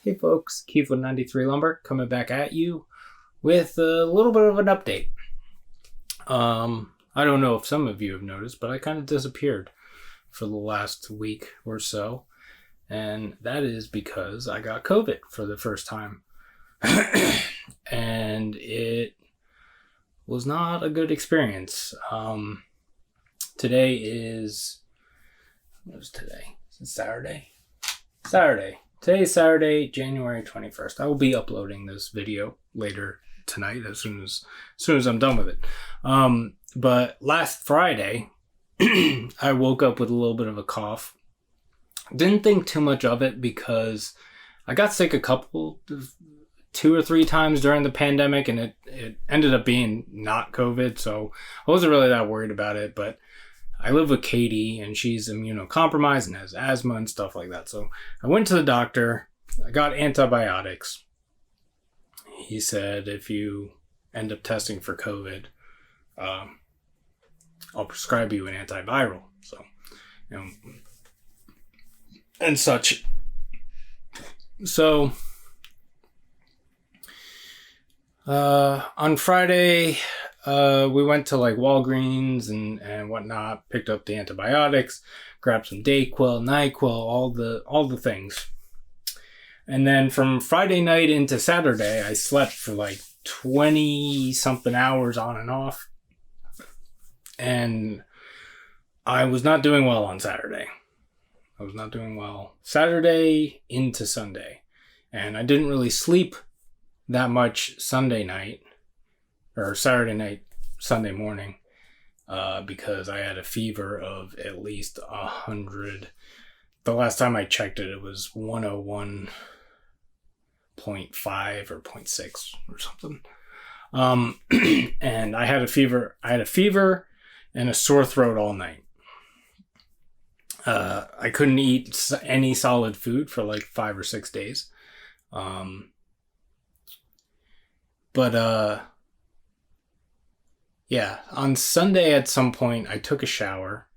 Hey folks, Keith with 93 Lumber coming back at you with a little bit of an update. I don't know if some of you have noticed, but I kind of disappeared for the last week or so. And that is because I got COVID for the first time. And it was not a good experience. Today is... What is today? Is it Saturday? Saturday. Today is Saturday, January 21st. I will be uploading this video later tonight as soon as I'm done with it. But last Friday, I woke up with a little bit of a cough. Didn't think too much of it because I got sick two or three times during the pandemic, and it ended up being not COVID, so I wasn't really that worried about it. But I live with Katie, and she's immunocompromised and has asthma and stuff like that. So I went to the doctor. I got antibiotics. He said, if you end up testing for COVID, I'll prescribe you an antiviral. So, and such. So, on Friday, we went to like Walgreens and whatnot, picked up the antibiotics, grabbed some Dayquil, NyQuil, all the things. And then from Friday night into Saturday, I slept for like 20 something hours on and off. And I was not doing well on Saturday. I was not doing well Saturday into Sunday. And I didn't really sleep that much Sunday night. Or Saturday night, Sunday morning, because I had a fever of at least 100. The last time I checked it, it was 101.5 or 0.6 or something. And I had a fever. I had a fever and a sore throat all night. I couldn't eat any solid food for like 5 or 6 days. Yeah, on Sunday at some point, I took a shower.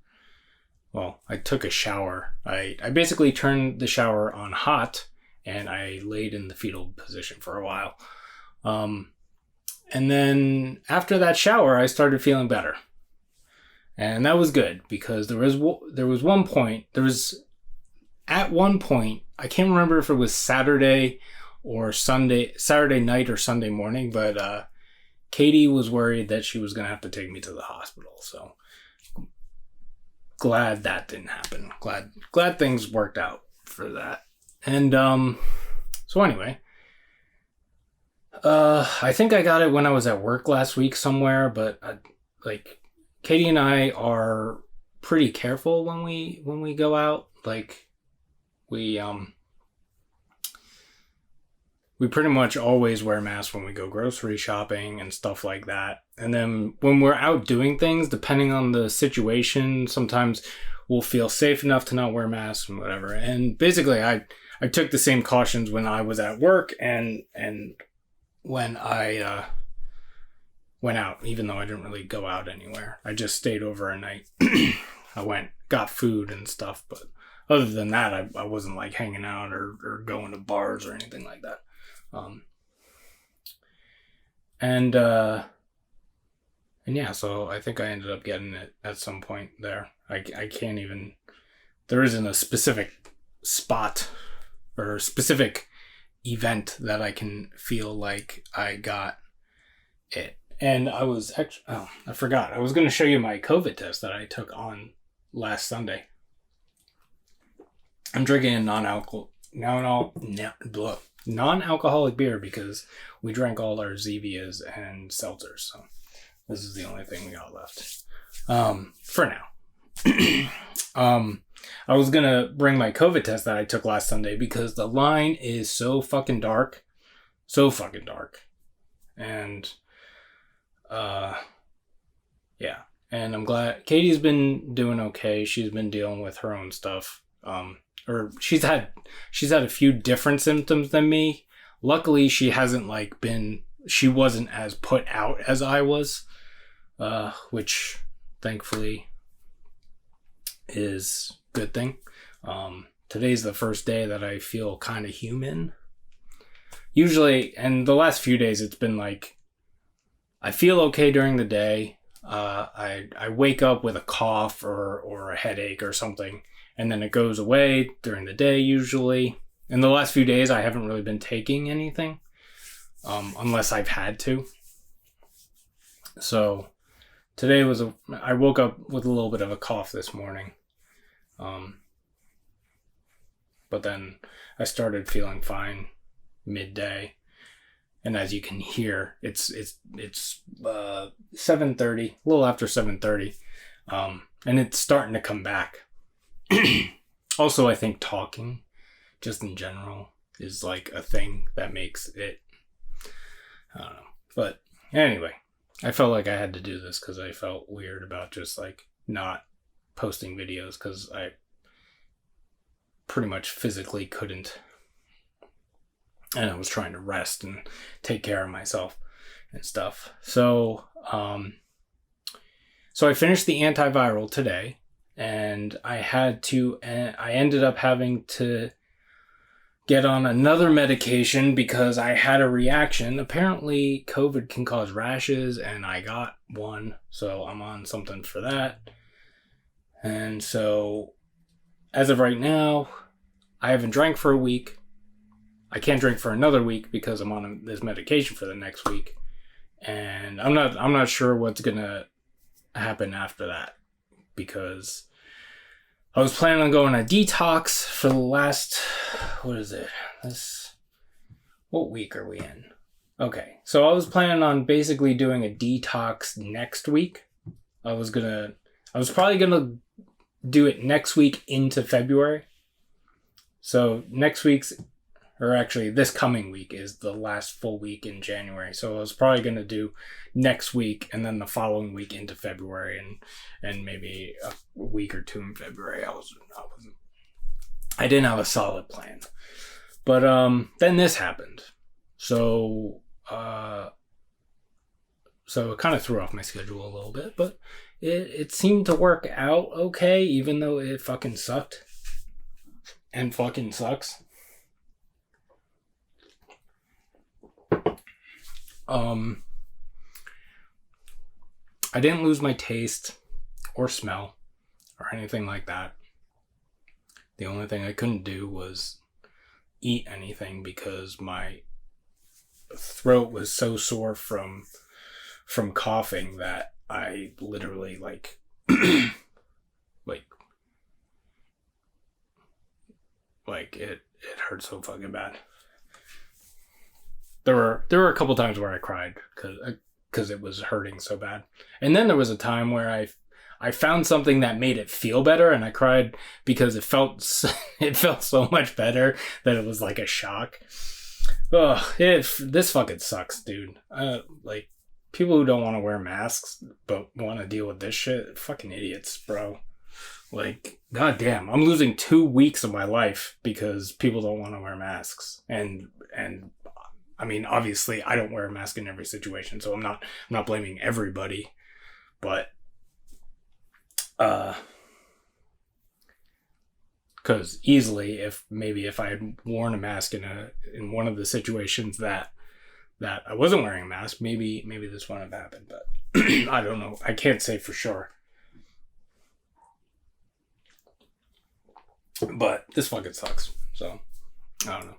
Well, I took a shower. I basically turned the shower on hot, and I laid in the fetal position for a while. And then after that shower, I started feeling better. And that was good, because there was one point, at one point, I can't remember if it was Saturday night or Sunday morning, but Katie was worried that she was going to have to take me to the hospital. So glad that didn't happen. Glad things worked out for that. And so anyway, I think I got it when I was at work last week somewhere, but Katie and I are pretty careful when we go out. Like we pretty much always wear masks when we go grocery shopping and stuff like that. And then when we're out doing things, depending on the situation, sometimes we'll feel safe enough to not wear masks and whatever. And basically, I took the same cautions when I was at work and when I went out, even though I didn't really go out anywhere. I just stayed over a night. I got food and stuff, but other than that, I wasn't like hanging out or going to bars or anything like that. And yeah, so I think I ended up getting it at some point there. I can't even, there isn't a specific spot or a specific event that I can feel like I got it. And I was actually, I forgot. I was going to show you my COVID test that I took on last Sunday. I'm drinking a non-alcoholic beer because we drank all our Zevias and seltzers, so this is the only thing we got left for now. I was gonna bring my COVID test that I took last Sunday because the line is so fucking dark, and yeah, and I'm glad Katie's been doing okay. She's been dealing with her own stuff. Or she's had a few different symptoms than me. Luckily, she wasn't as put out as I was, which thankfully is a good thing. Today's the first day that I feel kind of human usually, and the last few days, it's been like, I feel okay during the day. I wake up with a cough or a headache or something, and then it goes away during the day usually. In the last few days, I haven't really been taking anything, unless I've had to. So today I woke up with a little bit of a cough this morning. But then I started feeling fine midday. And as you can hear, it's 7:30, a little after 7:30, and it's starting to come back. Also, I think talking, just in general, is like a thing that makes it, I don't know. But anyway, I felt like I had to do this because I felt weird about just like not posting videos because I pretty much physically couldn't. And I was trying to rest and take care of myself and stuff. So I finished the antiviral today, and I ended up having to get on another medication because I had a reaction. Apparently, COVID can cause rashes, and I got one, so I'm on something for that. And so, as of right now, I haven't drank for a week. I can't drink for another week because I'm on this medication for the next week, and I'm not sure what's gonna happen after that, because I was planning on going on a detox for the last, what week are we in? Okay, so I was planning on basically doing a detox next week. I was probably gonna do it next week into February. So this coming week is the last full week in January. So I was probably going to do next week and then the following week into February and maybe a week or two in February. I didn't have a solid plan. But then this happened. So it kind of threw off my schedule a little bit, but it seemed to work out okay, even though it fucking sucked. And fucking sucks. I didn't lose my taste or smell or anything like that. The only thing I couldn't do was eat anything because my throat was so sore from coughing that I literally like it hurt so fucking bad. There were a couple times where I cried because it was hurting so bad. And then there was a time where I found something that made it feel better, and I cried because it felt so much better that it was like a shock. Ugh, this fucking sucks, dude. Like, people who don't want to wear masks but want to deal with this shit, fucking idiots, bro. Like, goddamn, I'm losing 2 weeks of my life because people don't want to wear masks. And I mean, obviously, I don't wear a mask in every situation, so I'm not blaming everybody, but because easily, if I had worn a mask in one of the situations that I wasn't wearing a mask, maybe this wouldn't have happened. But I don't know. I can't say for sure. But this fucking sucks. So I don't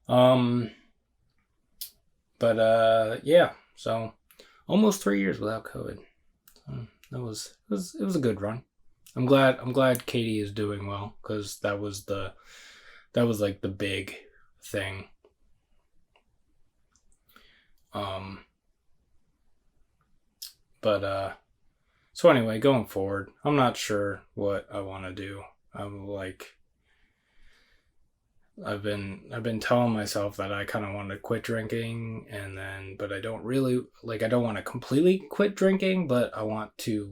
know. But yeah. So almost 3 years without COVID. It was a good run. I'm glad Katie is doing well, because that was like the big thing. But so anyway, going forward, I'm not sure what I want to do. I've been telling myself that I kind of want to quit drinking, but I don't really, I don't want to completely quit drinking, but I want to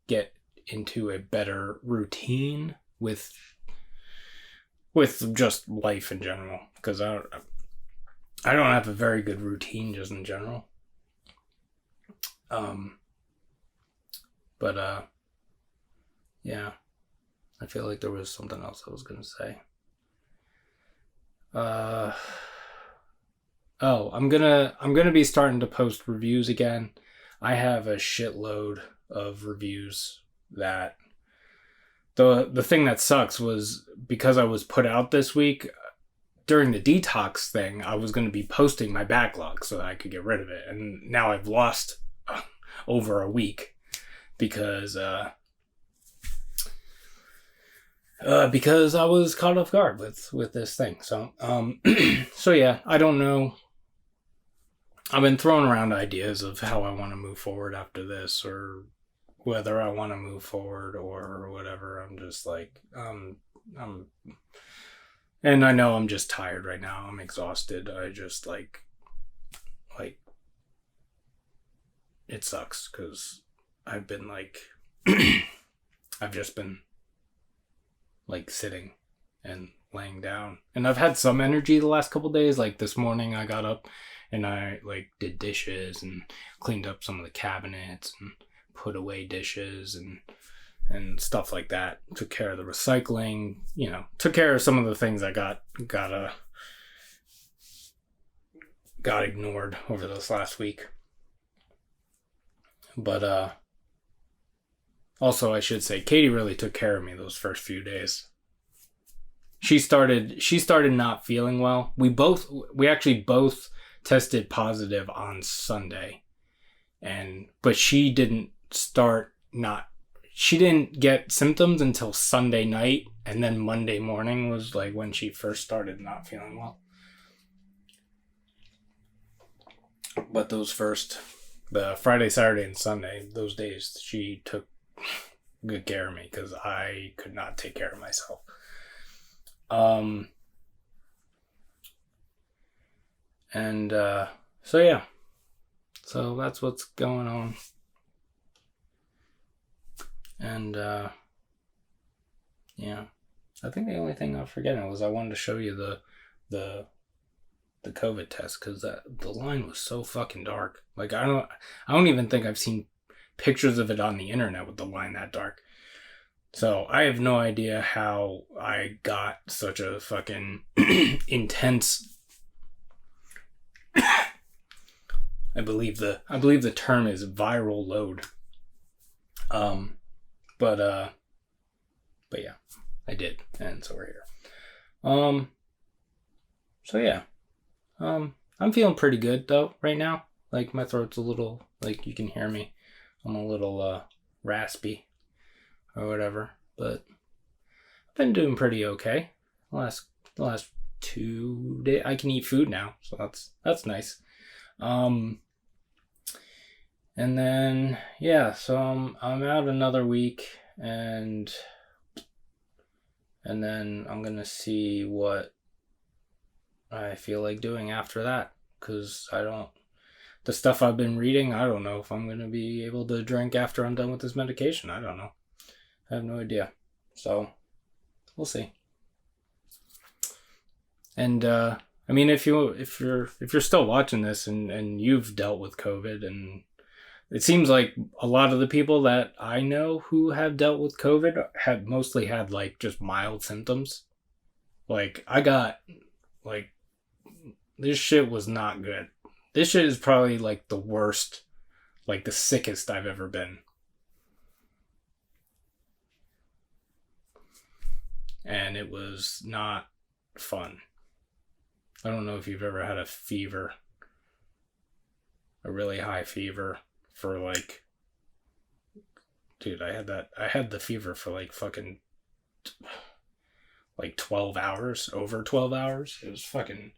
get into a better routine with just life in general, because I don't have a very good routine just in general. But yeah, I feel like there was something else I was gonna say. Oh, I'm gonna be starting to post reviews again. I have a shitload of reviews that the thing that sucks was because I was put out this week during the detox thing, I was going to be posting my backlog so that I could get rid of it. And now I've lost over a week because I was caught off guard with this thing. So so yeah, I don't know. I've been throwing around ideas of how I want to move forward after this, or whether I want to move forward or whatever. I'm just like I'm and I know I'm just tired right now. I'm exhausted. I just like it sucks because I've been like I've just been like sitting and laying down, and I've had some energy the last couple days. Like this morning I got up and I like did dishes and cleaned up some of the cabinets and put away dishes and stuff like that. Took care of the recycling, took care of some of the things I got ignored over this last week. But also I should say Katie really took care of me those first few days. She started not feeling well. We actually both tested positive on Sunday. But she didn't get symptoms until Sunday night, and then Monday morning was like when she first started not feeling well. But the Friday, Saturday, and Sunday, those days, she took good care of me because I could not take care of myself. So yeah. So that's what's going on. And yeah. I think the only thing I'm forgetting was I wanted to show you the COVID test, because the line was so fucking dark. Like I don't even think I've seen pictures of it on the internet with the line that dark. So I have no idea how I got such a fucking intense. I believe the term is viral load. But yeah, I did, and so we're here. So yeah. I'm feeling pretty good though right now. Like my throat's a little, like you can hear me. I'm a little raspy or whatever, but I've been doing pretty okay. The last 2 days I can eat food now, so that's nice. And then yeah, so I'm out another week, and then I'm gonna see what I feel like doing after that, because the stuff I've been reading, I don't know if I'm going to be able to drink after I'm done with this medication. I don't know. I have no idea. So we'll see. And I mean, if you're still watching this and you've dealt with COVID, and it seems like a lot of the people that I know who have dealt with COVID have mostly had like just mild symptoms. Like I got like, this shit was not good. This shit is probably like the worst, like the sickest I've ever been. And it was not fun. I don't know if you've ever had a fever, a really high fever for like, dude, I had the fever for like fucking like 12 hours, over 12 hours. It was fucking,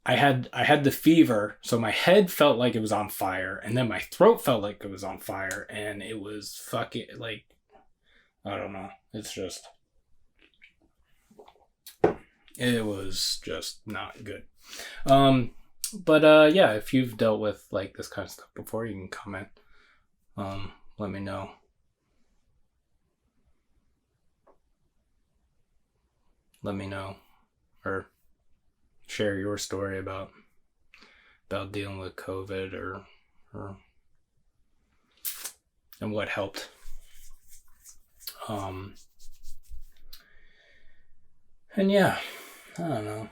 I had the fever, so my head felt like it was on fire, and then my throat felt like it was on fire, and it was fucking like, I don't know. It was just not good. But yeah, if you've dealt with like this kind of stuff before, you can comment. Let me know. Or share your story about dealing with COVID, or and what helped. And yeah, I don't know.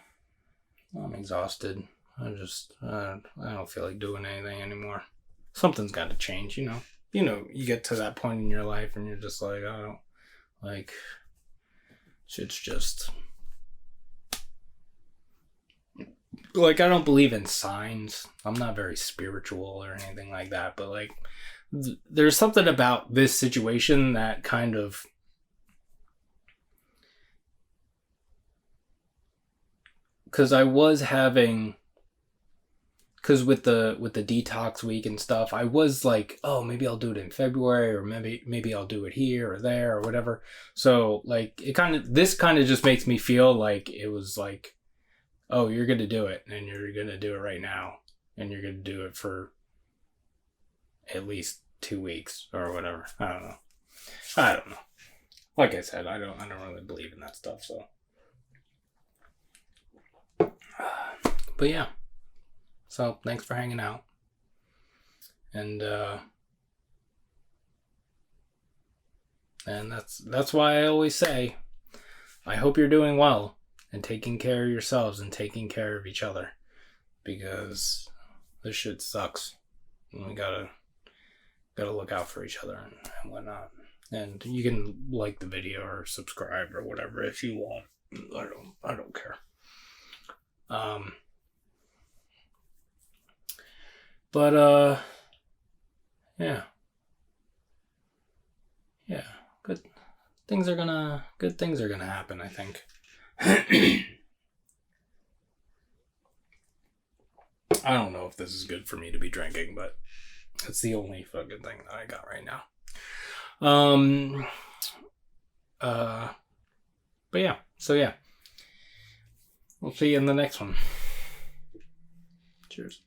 I'm exhausted. I don't feel like doing anything anymore. Something's got to change, you know. You get to that point in your life and you're just like, I don't, like, shit's just, like, I don't believe in signs. I'm not very spiritual or anything like that, but, like, there's something about this situation that kind of, because with the detox week and stuff, I was like, oh, maybe I'll do it in February, or maybe I'll do it here or there or whatever. So like this kind of just makes me feel like it was like, oh, you're gonna do it, and you're gonna do it right now, and you're gonna do it for at least 2 weeks or whatever. I don't know. Like I said, I don't really believe in that stuff. So, but yeah. So thanks for hanging out. And that's why I always say, I hope you're doing well and taking care of yourselves and taking care of each other, because this shit sucks. And we gotta look out for each other and whatnot. And you can like the video or subscribe or whatever if you want. I don't care. But yeah, good things are gonna happen, I think. I don't know if this is good for me to be drinking, but it's the only fucking thing that I got right now. But yeah, so yeah, we'll see you in the next one. Cheers.